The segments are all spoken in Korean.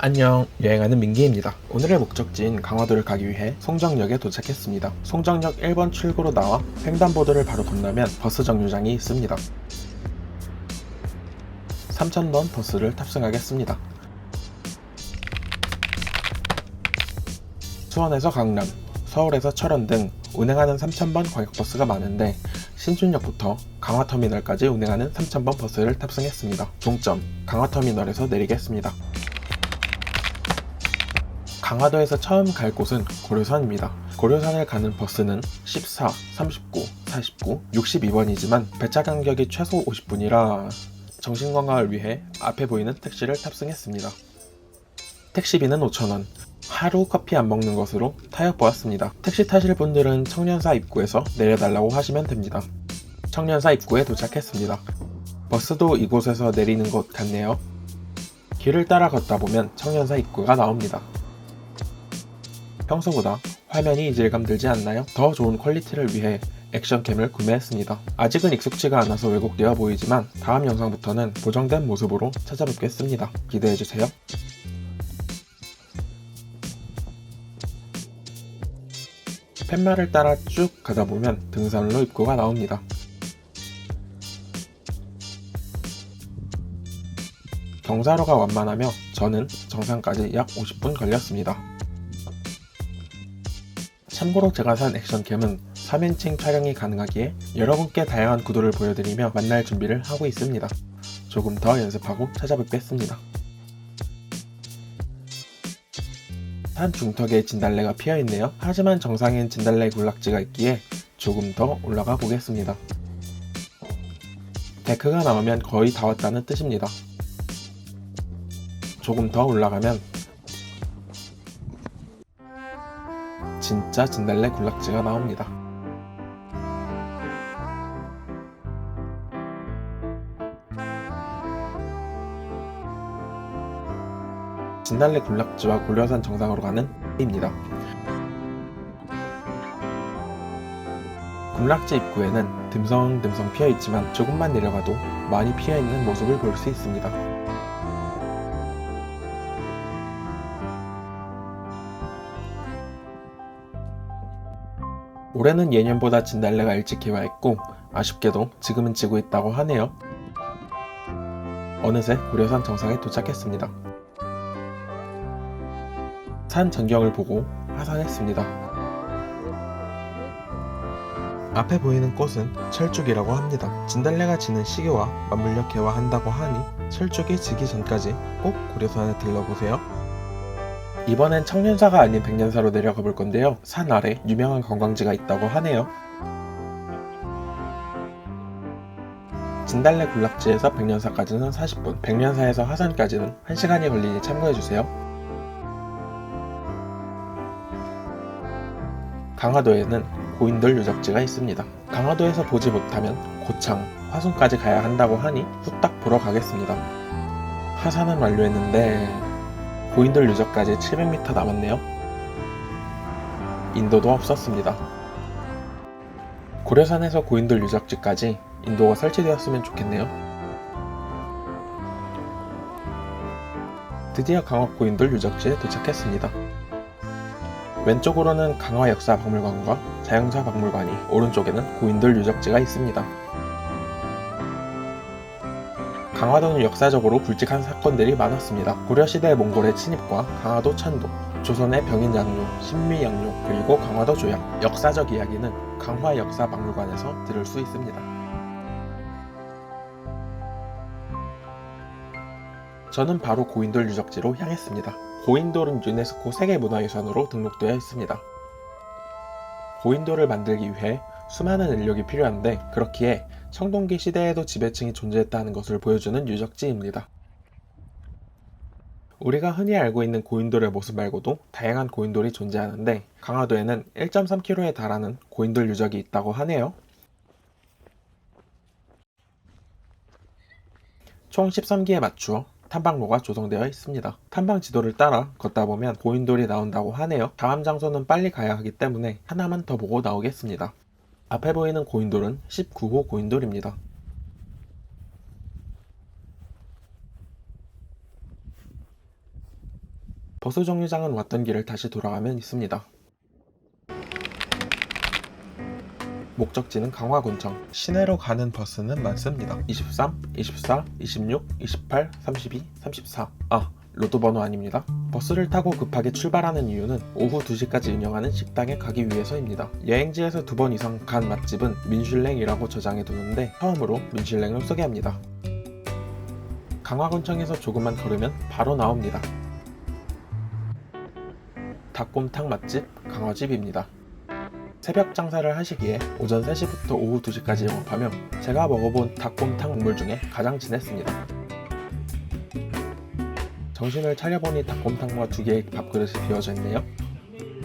안녕, 여행하는 민기입니다. 오늘의 목적지인 강화도를 가기 위해 송정역에 도착했습니다. 송정역 1번 출구로 나와 횡단보도를 바로 건너면 버스 정류장이 있습니다. 3000번 버스를 탑승하겠습니다. 수원에서 강남, 서울에서 철원 등 운행하는 3000번 광역버스가 많은데 신촌역부터 강화터미널까지 운행하는 3000번 버스를 탑승했습니다. 종점, 강화터미널에서 내리겠습니다. 강화도에서 처음 갈 곳은 고려산입니다. 고려산을 가는 버스는 14, 39, 49, 62번이지만 배차 간격이 최소 50분이라 정신건강을 위해 앞에 보이는 택시를 탑승했습니다. 택시비는 5,000원, 하루 커피 안 먹는 것으로 타협보았습니다. 택시 타실 분들은 청년사 입구에서 내려달라고 하시면 됩니다. 청년사 입구에 도착했습니다. 버스도 이곳에서 내리는 것 같네요. 길을 따라 걷다 보면 청년사 입구가 나옵니다. 평소보다 화면이 이질감 들지 않나요? 더 좋은 퀄리티를 위해 액션캠을 구매했습니다. 아직은 익숙지가 않아서 왜곡되어 보이지만 다음 영상부터는 보정된 모습으로 찾아뵙겠습니다. 기대해주세요. 팻말을 따라 쭉 가다 보면 등산로 입구가 나옵니다. 경사로가 완만하며 저는 정상까지 약 50분 걸렸습니다. 참고로 제가 산 액션캠은 3인칭 촬영이 가능하기에 여러분께 다양한 구도를 보여드리며 만날 준비를 하고 있습니다. 조금 더 연습하고 찾아뵙겠습니다. 산 중턱에 진달래가 피어있네요. 하지만 정상엔 진달래 군락지가 있기에 조금 더 올라가 보겠습니다. 데크가 나오면 거의 다 왔다는 뜻입니다. 조금 더 올라가면 진짜 진달래 군락지가 나옵니다. 진달래 군락지와 고려산 정상으로 가는 입니다. 군락지 입구에는 듬성듬성 피어있지만 조금만 내려가도 많이 피어있는 모습을 볼 수 있습니다. 올해는 예년보다 진달래가 일찍 개화했고 아쉽게도 지금은 지고 있다고 하네요. 어느새 고려산 정상에 도착했습니다. 산 전경을 보고 하산했습니다. 앞에 보이는 꽃은 철쭉이라고 합니다. 진달래가 지는 시기와 맞물려 개화한다고 하니 철쭉이 지기 전까지 꼭 고려산에 들러보세요. 이번엔 청년사가 아닌 백년사로 내려가 볼 건데요. 산 아래 유명한 관광지가 있다고 하네요. 진달래 군락지에서 백년사까지는 40분, 백년사에서 하산까지는 1시간이 걸리니 참고해주세요. 강화도에는 고인돌 유적지가 있습니다. 강화도에서 보지 못하면 고창, 화순까지 가야 한다고 하니 후딱 보러 가겠습니다. 하산은 완료했는데 고인돌 유적까지 700m 남았네요. 인도도 없었습니다. 고려산에서 고인돌 유적지까지 인도가 설치되었으면 좋겠네요. 드디어 강화 고인돌 유적지에 도착했습니다. 왼쪽으로는 강화역사박물관과 자연사박물관이, 오른쪽에는 고인돌 유적지가 있습니다. 강화도는 역사적으로 굵직한 사건들이 많았습니다. 고려시대 몽골의 침입과 강화도 찬도, 조선의 병인양요, 신미양요, 그리고 강화도 조약. 역사적 이야기는 강화역사박물관에서 들을 수 있습니다. 저는 바로 고인돌 유적지로 향했습니다. 고인돌은 유네스코 세계문화유산으로 등록되어 있습니다. 고인돌을 만들기 위해 수많은 인력이 필요한데 그렇기에 청동기 시대에도 지배층이 존재했다는 것을 보여주는 유적지입니다. 우리가 흔히 알고 있는 고인돌의 모습 말고도 다양한 고인돌이 존재하는데 강화도에는 1.3km에 달하는 고인돌 유적이 있다고 하네요. 총 13기에 맞추어 탐방로가 조성되어 있습니다. 탐방 지도를 따라 걷다 보면 고인돌이 나온다고 하네요. 다음 장소는 빨리 가야 하기 때문에 하나만 더 보고 나오겠습니다. 앞에 보이는 고인돌은 19호 고인돌입니다. 버스 정류장은 왔던 길을 다시 돌아가면 있습니다. 목적지는 강화군청. 시내로 가는 버스는 많습니다. 23, 24, 26, 28, 32, 34. 로또 번호 아닙니다. 버스를 타고 급하게 출발하는 이유는 오후 2시까지 운영하는 식당에 가기 위해서입니다. 여행지에서 2번 이상 간 맛집은 민슐랭이라고 저장해 두는데 처음으로 민슐랭을 소개합니다. 강화군청에서 조금만 걸으면 바로 나옵니다. 닭곰탕 맛집 강화집입니다. 새벽 장사를 하시기에 오전 3시부터 오후 2시까지 영업하며 제가 먹어본 닭곰탕 국물 중에 가장 진했습니다. 정신을 차려보니 닭곰탕과 2개의 밥그릇이 비워져 있네요.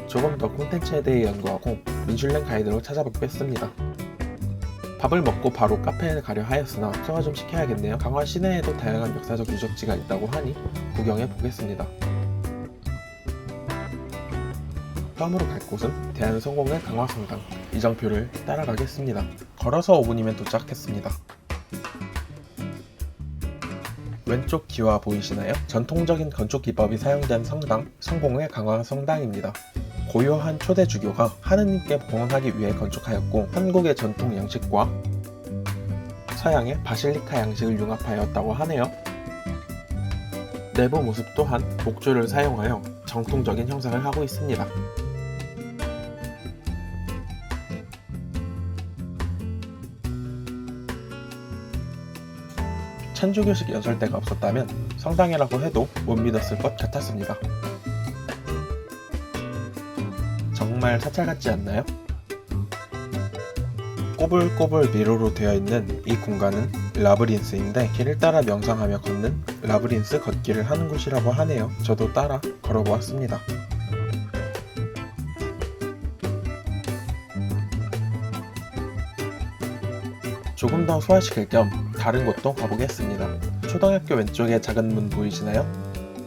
조금 더 콘텐츠에 대해 연구하고 민슐랭 가이드로 찾아보겠습니다. 밥을 먹고 바로 카페에 가려 하였으나 소화 좀 시켜야겠네요. 강화 시내에도 다양한 역사적 유적지가 있다고 하니 구경해 보겠습니다. 처음으로 갈 곳은 대한성공의 강화성당. 이정표를 따라가겠습니다. 걸어서 5분이면 도착했습니다. 왼쪽 기와 보이시나요? 전통적인 건축 기법이 사용된 성당, 성공의 강화성당입니다. 고요한 초대 주교가 하느님께 봉헌하기 위해 건축하였고 한국의 전통 양식과 서양의 바실리카 양식을 융합하였다고 하네요. 내부 모습 또한 목줄을 사용하여 정통적인 형상을 하고 있습니다. 천주교식 연설대가 없었다면 성당이라고 해도 못 믿었을 것 같았습니다. 정말 사찰 같지 않나요? 꼬불꼬불 미로로 되어 있는 이 공간은 라브린스인데 길을 따라 명상하며 걷는 라브린스 걷기를 하는 곳이라고 하네요. 저도 따라 걸어보았습니다. 조금 더 소화시킬 겸 다른 곳도 가보겠습니다. 초등학교 왼쪽에 작은 문 보이시나요?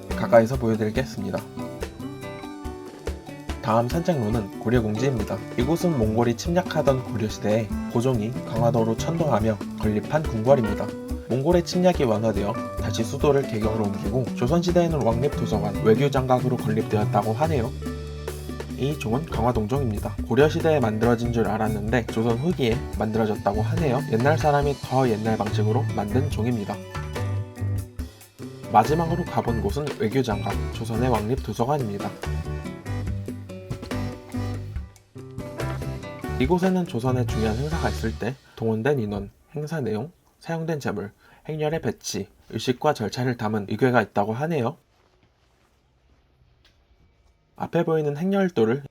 가까이서 보여드리겠습니다. 다음 산책로는 고려공지입니다. 이곳은 몽골이 침략하던 고려시대에 고종이 강화도로 천도하며 건립한 궁궐입니다. 몽골의 침략이 완화되어 다시 수도를 개경으로 옮기고 조선시대에는 왕립도서관, 외교장각으로 건립되었다고 하네요. 이 종은 강화동종입니다. 고려시대에 만들어진 줄 알았는데 조선 후기에 만들어졌다고 하네요. 옛날 사람이 더 옛날 방식으로 만든 종입니다. 마지막으로 가본 곳은 외교장각, 조선의 왕립도서관입니다. 이곳에는 조선의 중요한 행사가 있을 때 동원된 인원, 행사 내용, 사용된 재물, 행렬의 배치, 의식과 절차를 담은 의궤가 있다고 하네요. 앞에 보이는 행렬도를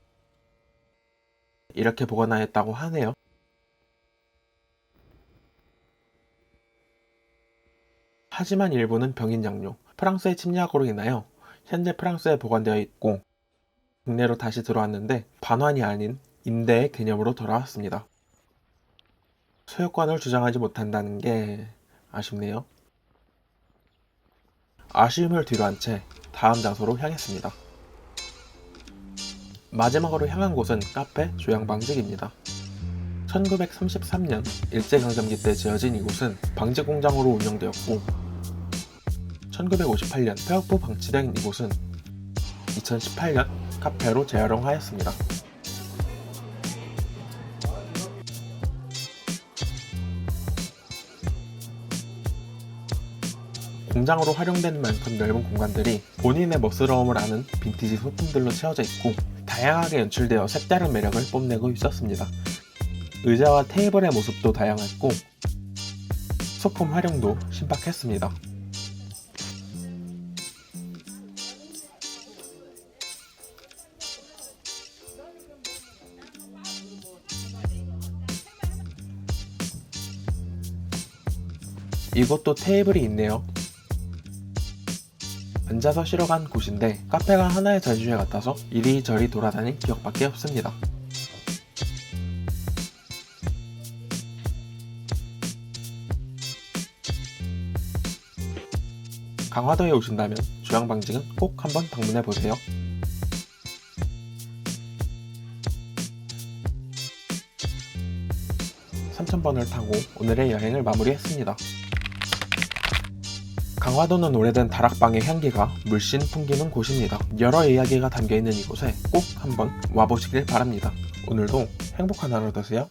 이렇게 보관하였다고 하네요. 하지만 일부는 병인 양료, 프랑스의 침략으로 인하여 현재 프랑스에 보관되어 있고 국내로 다시 들어왔는데 반환이 아닌 임대의 개념으로 돌아왔습니다. 소유권을 주장하지 못한다는 게 아쉽네요. 아쉬움을 뒤로한 채 다음 장소로 향했습니다. 마지막으로 향한 곳은 카페 조양방직입니다. 1933년 일제강점기 때 지어진 이곳은 방직 공장으로 운영되었고 1958년 폐업후 방치된 이곳은 2018년 카페로 재활용하였습니다. 공장으로 활용되는 만큼 넓은 공간들이 본인의 멋스러움을 아는 빈티지 소품들로 채워져 있고 다양하게 연출되어 색다른 매력을 뽐내고 있었습니다. 의자와 테이블의 모습도 다양했고 소품 활용도 신박했습니다. 이곳도 테이블이 있네요. 앉아서 쉬러 간 곳인데 카페가 하나의 전시회 같아서 이리저리 돌아다닌 기억밖에 없습니다. 강화도에 오신다면 주양방직은 꼭 한번 방문해보세요. 3000번을 타고 오늘의 여행을 마무리했습니다. 강화도는 오래된 다락방의 향기가 물씬 풍기는 곳입니다. 여러 이야기가 담겨있는 이곳에 꼭 한번 와보시길 바랍니다. 오늘도 행복한 하루 되세요.